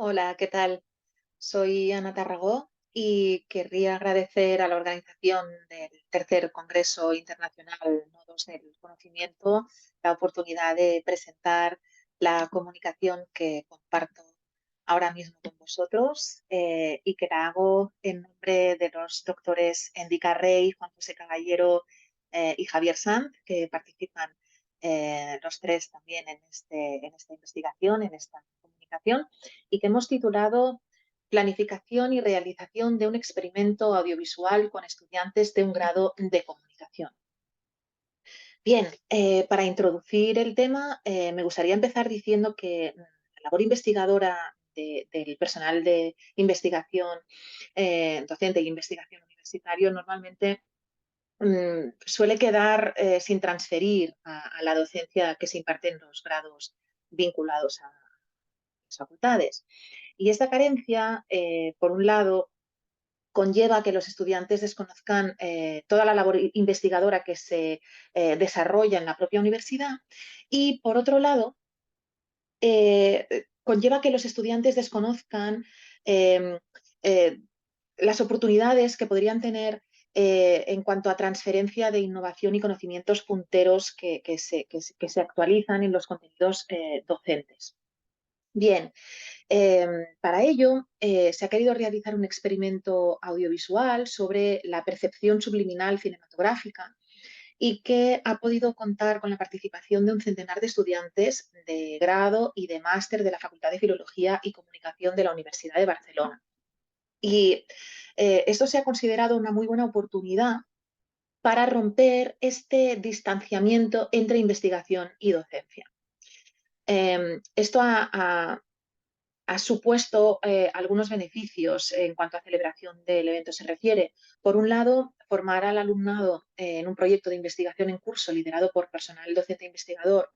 Hola, ¿qué tal? Soy Ana Tarragó y querría agradecer a la organización del Tercer Congreso Internacional Nodos del Conocimiento la oportunidad de presentar la comunicación que comparto ahora mismo con vosotros y que la hago en nombre de los doctores Endica Rey, Juan José Caballero y Javier Sanz, que participan los tres también en esta investigación, en esta comunicación, y que hemos titulado Planificación y realización de un experimento audiovisual con estudiantes de un grado de comunicación. Bien, para introducir el tema, me gustaría empezar diciendo que la labor investigadora del personal de investigación, docente y investigación universitario, normalmente suele quedar sin transferir a la docencia que se imparte en los grados vinculados a las facultades. Y esta carencia, por un lado, conlleva que los estudiantes desconozcan toda la labor investigadora que se desarrolla en la propia universidad y, por otro lado, conlleva que los estudiantes desconozcan eh, eh, las oportunidades que podrían tener en cuanto a transferencia de innovación y conocimientos punteros que se actualizan en los contenidos docentes. Bien, para ello, se ha querido realizar un experimento audiovisual sobre la percepción subliminal cinematográfica y que ha podido contar con la participación de un centenar de estudiantes de grado y de máster de la Facultad de Filología y Comunicación de la Universidad de Barcelona. Y esto se ha considerado una muy buena oportunidad para romper este distanciamiento entre investigación y docencia. Esto ha supuesto algunos beneficios en cuanto a celebración del evento se refiere. Por un lado, formar al alumnado en un proyecto de investigación en curso liderado por personal docente e investigador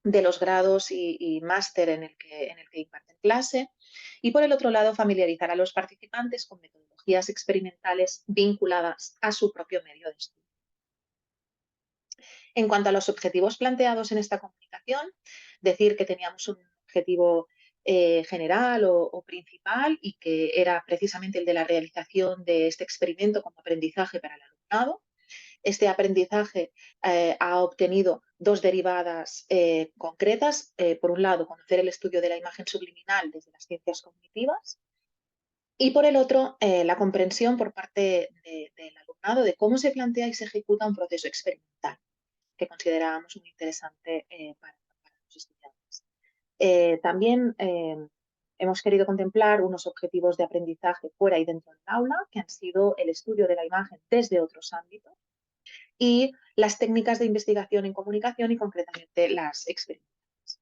de los grados y máster en el que imparten clase. Y por el otro lado, familiarizar a los participantes con metodologías experimentales vinculadas a su propio medio de estudio. En cuanto a los objetivos planteados en esta comunicación, decir que teníamos un objetivo general o principal y que era precisamente el de la realización de este experimento como aprendizaje para el alumnado. Este aprendizaje ha obtenido dos derivadas concretas. Por un lado, conocer el estudio de la imagen subliminal desde las ciencias cognitivas y por el otro, la comprensión por parte del alumnado de cómo se plantea y se ejecuta un proceso experimental que considerábamos muy interesante para los estudiantes. También hemos querido contemplar unos objetivos de aprendizaje fuera y dentro del aula, que han sido el estudio de la imagen desde otros ámbitos y las técnicas de investigación en comunicación y concretamente las experimentales.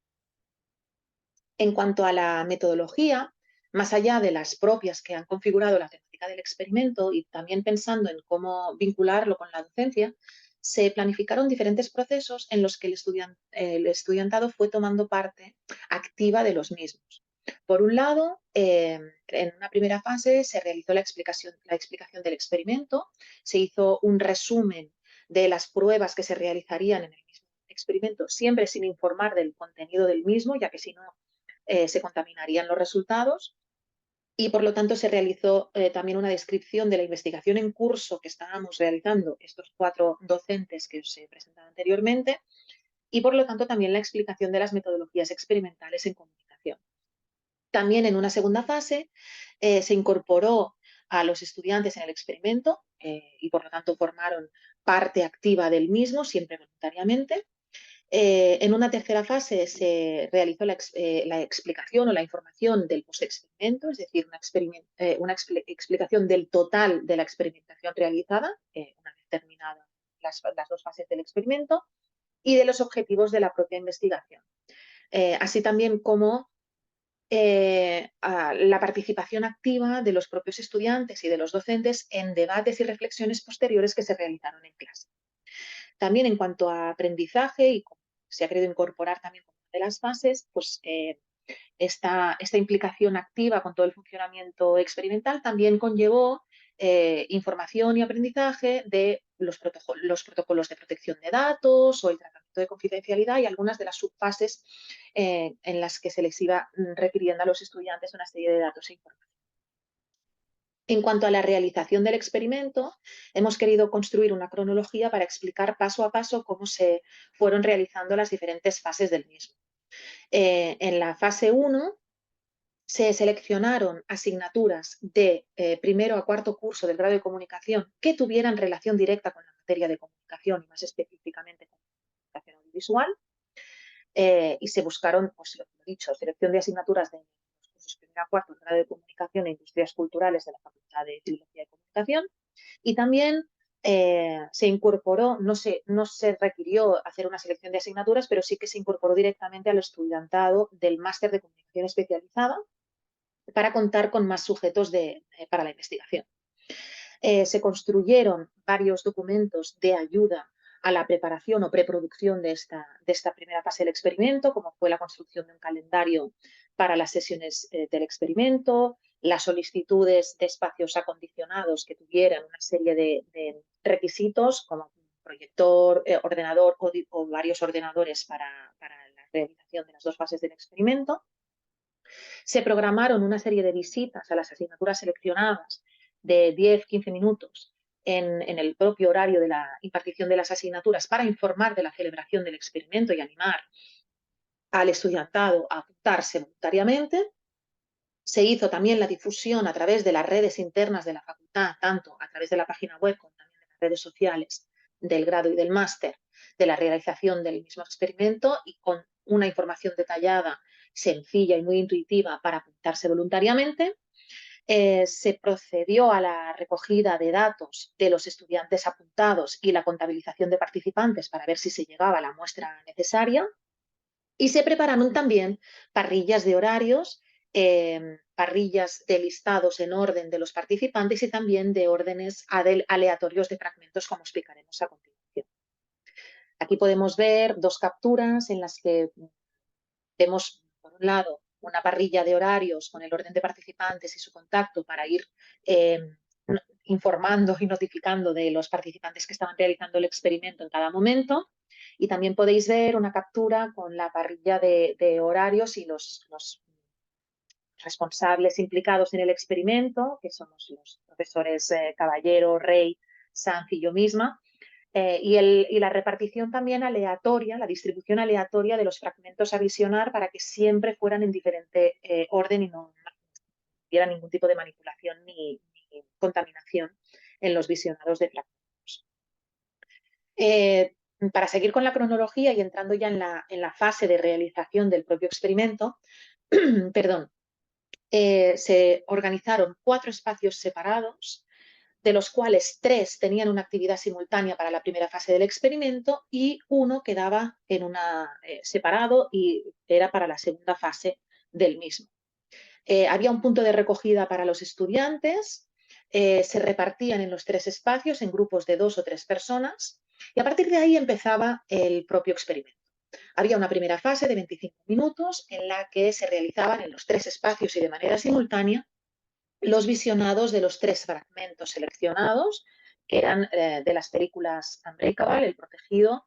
En cuanto a la metodología, más allá de las propias que han configurado la temática del experimento y también pensando en cómo vincularlo con la docencia, se planificaron diferentes procesos en los que el estudiantado fue tomando parte activa de los mismos. Por un lado, en una primera fase se realizó la explicación del experimento, se hizo un resumen de las pruebas que se realizarían en el mismo experimento, siempre sin informar del contenido del mismo, ya que si no se contaminarían los resultados y por lo tanto se realizó también una descripción de la investigación en curso que estábamos realizando estos cuatro docentes que os he presentado anteriormente y por lo tanto también la explicación de las metodologías experimentales en comunicación. También en una segunda fase se incorporó a los estudiantes en el experimento y por lo tanto formaron parte activa del mismo, siempre voluntariamente. En una tercera fase se realizó la explicación o la información del post-experimento, es decir, una explicación del total de la experimentación realizada, una vez terminadas las dos fases del experimento, y de los objetivos de la propia investigación. Así también como a la participación activa de los propios estudiantes y de los docentes en debates y reflexiones posteriores que se realizaron en clase. También en cuanto a aprendizaje y como se ha querido incorporar también como una de las fases, pues esta implicación activa con todo el funcionamiento experimental también conllevó información y aprendizaje de los protocolos de protección de datos o el tratamiento requerimiento de confidencialidad y algunas de las subfases en las que se les iba requiriendo a los estudiantes una serie de datos e información. En cuanto a la realización del experimento, hemos querido construir una cronología para explicar paso a paso cómo se fueron realizando las diferentes fases del mismo. En la fase 1 se seleccionaron asignaturas de primero a cuarto curso del grado de comunicación que tuvieran relación directa con la materia de comunicación y más específicamente con la comunicación audiovisual. Y se buscaron, pues lo que he dicho, selección de asignaturas de los cursos primero a cuarto del grado de comunicación e industrias culturales de la Facultad de Filología y Comunicación. Y también se incorporó, no se requirió hacer una selección de asignaturas, pero sí que se incorporó directamente al estudiantado del máster de comunicación especializada para contar con más sujetos para la investigación. Se construyeron varios documentos de ayuda a la preparación o preproducción de esta primera fase del experimento, como fue la construcción de un calendario para las sesiones del experimento, las solicitudes de espacios acondicionados que tuvieran una serie de requisitos, como proyector, ordenador o varios ordenadores para la realización de las dos fases del experimento. Se programaron una serie de visitas a las asignaturas seleccionadas de 10-15 minutos en el propio horario de la impartición de las asignaturas para informar de la celebración del experimento y animar al estudiantado a apuntarse voluntariamente. Se hizo también la difusión a través de las redes internas de la facultad, tanto a través de la página web como también de las redes sociales del grado y del máster, de la realización del mismo experimento y con una información detallada, sencilla y muy intuitiva para apuntarse voluntariamente. Se procedió a la recogida de datos de los estudiantes apuntados y la contabilización de participantes para ver si se llegaba a la muestra necesaria. Y se prepararon también parrillas de horarios, parrillas de listados en orden de los participantes y también de órdenes aleatorios de fragmentos, como explicaremos a continuación. Aquí podemos ver dos capturas en las que vemos, por un lado, una parrilla de horarios con el orden de participantes y su contacto para ir informando y notificando de los participantes que estaban realizando el experimento en cada momento. Y también podéis ver una captura con la parrilla de horarios y los responsables implicados en el experimento, que somos los profesores Caballero, Rey, Sanz y yo misma, y la repartición también aleatoria, la distribución aleatoria de los fragmentos a visionar para que siempre fueran en diferente orden y no hubiera ningún tipo de manipulación ni contaminación en los visionados de fragmentos. Para seguir con la cronología y entrando ya en la fase de realización del propio experimento, perdón, se organizaron 4 espacios separados, de los cuales 3 tenían una actividad simultánea para la primera fase del experimento y 1 quedaba separado y era para la segunda fase del mismo. Había un punto de recogida para los estudiantes, se repartían en los 3 espacios en grupos de 2 o 3 personas y a partir de ahí empezaba el propio experimento. Había una primera fase de 25 minutos en la que se realizaban en los 3 espacios y de manera simultánea los visionados de los 3 fragmentos seleccionados, que eran de las películas Unbreakable, El Protegido,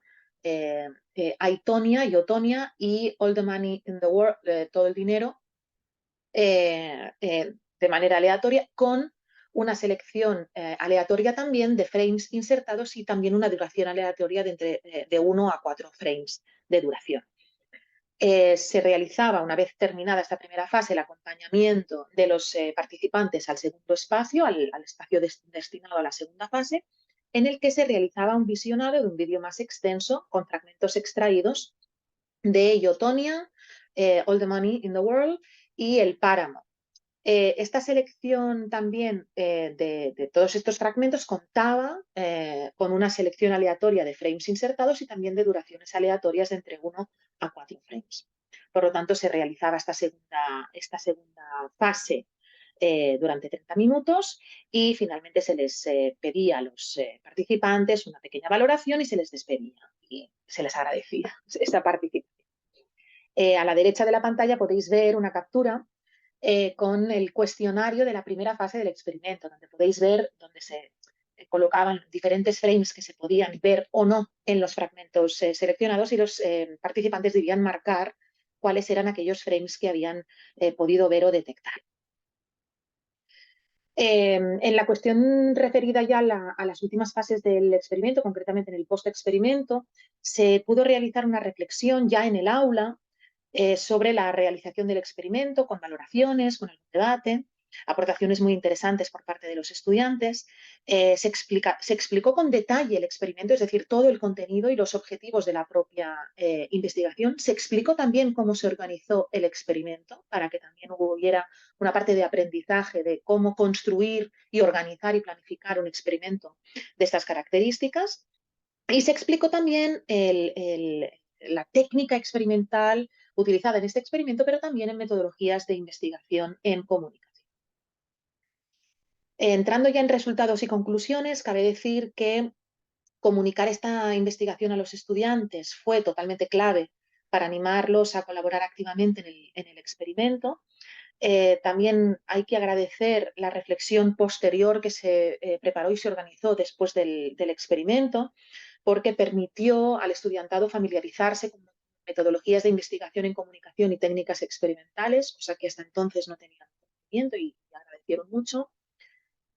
Aitonia y Otonia y All the Money in the World, Todo el Dinero, de manera aleatoria, con una selección aleatoria también de frames insertados y también una duración aleatoria de 1 a 4 frames de duración. Se realizaba, una vez terminada esta primera fase, el acompañamiento de los participantes al segundo espacio, al espacio destinado a la segunda fase, en el que se realizaba un visionado de un vídeo más extenso con fragmentos extraídos de Yotonia, All the Money in the World y El Páramo. Esta selección también de todos estos fragmentos contaba con una selección aleatoria de frames insertados y también de duraciones aleatorias de entre 1 a 4 frames. Por lo tanto, se realizaba esta segunda fase durante 30 minutos y finalmente se les pedía a los participantes una pequeña valoración y se les despedía y se les agradecía esta participación. A la derecha de la pantalla podéis ver una captura con el cuestionario de la primera fase del experimento, donde podéis ver, donde se colocaban diferentes frames que se podían ver o no en los fragmentos seleccionados y los participantes debían marcar cuáles eran aquellos frames que habían podido ver o detectar. En la cuestión referida ya a las últimas fases del experimento, concretamente en el post-experimento, se pudo realizar una reflexión ya en el aula sobre la realización del experimento, con valoraciones, con el debate, aportaciones muy interesantes por parte de los estudiantes. Se explicó con detalle el experimento, es decir, todo el contenido y los objetivos de la propia investigación. Se explicó también cómo se organizó el experimento, para que también hubiera una parte de aprendizaje de cómo construir y organizar y planificar un experimento de estas características. Y se explicó también la técnica experimental utilizada en este experimento, pero también en metodologías de investigación en comunicación. Entrando ya en resultados y conclusiones, cabe decir que comunicar esta investigación a los estudiantes fue totalmente clave para animarlos a colaborar activamente en el experimento. También hay que agradecer la reflexión posterior que se preparó y se organizó después del experimento, porque permitió al estudiantado familiarizarse con metodologías de investigación en comunicación y técnicas experimentales, cosa que hasta entonces no tenían conocimiento y agradecieron mucho.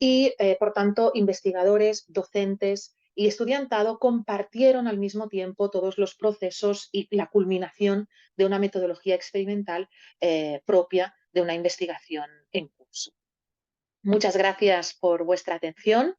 Y, por tanto, investigadores, docentes y estudiantado compartieron al mismo tiempo todos los procesos y la culminación de una metodología experimental propia de una investigación en curso. Muchas gracias por vuestra atención.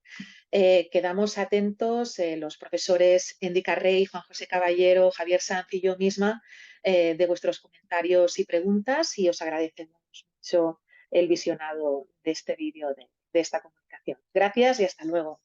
Quedamos atentos los profesores Endica Rey, Juan José Caballero, Javier Sanz y yo misma de vuestros comentarios y preguntas, y os agradecemos mucho el visionado de este vídeo de esta comunicación. Gracias y hasta luego.